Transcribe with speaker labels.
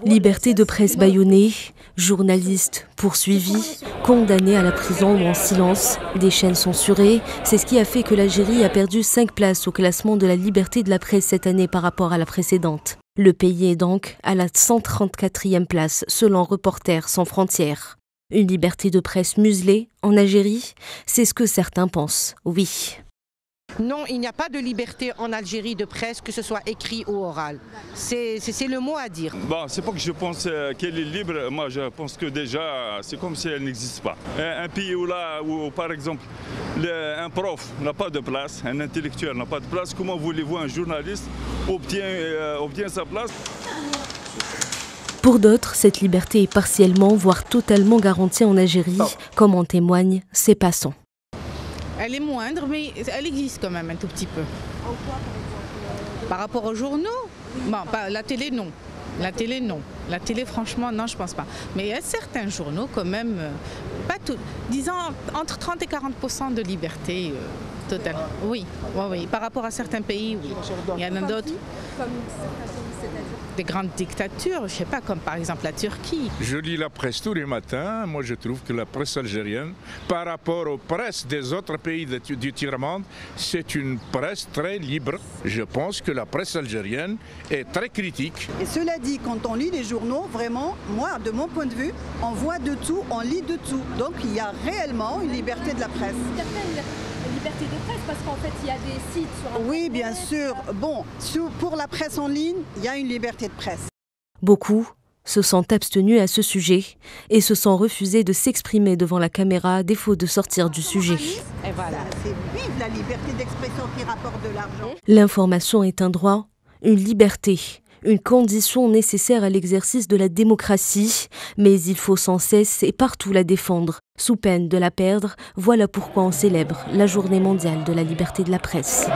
Speaker 1: Liberté de presse bâillonnée, journalistes poursuivis, condamnés à la prison ou en silence, des chaînes censurées. C'est ce qui a fait que l'Algérie a perdu 5 places au classement de la liberté de la presse cette année par rapport à la précédente. Le pays est donc à la 134e place selon Reporters sans frontières. Une liberté de presse muselée en Algérie, c'est ce que certains pensent, oui.
Speaker 2: Non, il n'y a pas de liberté en Algérie de presse, que ce soit écrit ou oral. C'est le mot à dire.
Speaker 3: Bon, c'est pas que je pense qu'elle est libre. Moi, je pense que déjà, c'est comme si elle n'existe pas. Un pays où, par exemple, un prof n'a pas de place, un intellectuel n'a pas de place, comment voulez-vous un journaliste obtient sa place?
Speaker 1: Pour d'autres, cette liberté est partiellement, voire totalement garantie en Algérie, comme en témoignent ces passants.
Speaker 4: Elle est moindre, mais elle existe quand même un tout petit peu. En quoi, par rapport aux journaux? Bon, la télé, non. La télé, non. La télé, franchement, non, je pense pas. Mais il y a certains journaux, quand même, pas tout, disons entre 30 et 40% de liberté totale. Oui, oui, par rapport à certains pays, oui. Il y en a d'autres. Des grandes dictatures, je sais pas, comme par exemple la Turquie.
Speaker 5: Je lis la presse tous les matins. Moi, je trouve que la presse algérienne, par rapport aux presses des autres pays du tiers-monde, c'est une presse très libre. Je pense que la presse algérienne est très critique.
Speaker 6: Et cela dit, quand on lit les journaux, vraiment, moi, de mon point de vue, on voit de tout, on lit de tout. Donc, il y a réellement une liberté de la presse.
Speaker 7: Liberté de presse parce qu'en fait il y a des sites sur Internet.
Speaker 6: Oui, bien sûr. Bon, pour la presse en ligne, il y a une liberté de presse.
Speaker 1: Beaucoup se sont abstenus à ce sujet et se sont refusés de s'exprimer devant la caméra à défaut de sortir du sujet.
Speaker 6: Et voilà, c'est vive la liberté d'expression qui rapporte de l'argent.
Speaker 1: L'information est un droit, une liberté, une condition nécessaire à l'exercice de la démocratie, mais il faut sans cesse et partout la défendre, sous peine de la perdre. Voilà pourquoi on célèbre la Journée mondiale de la liberté de la presse.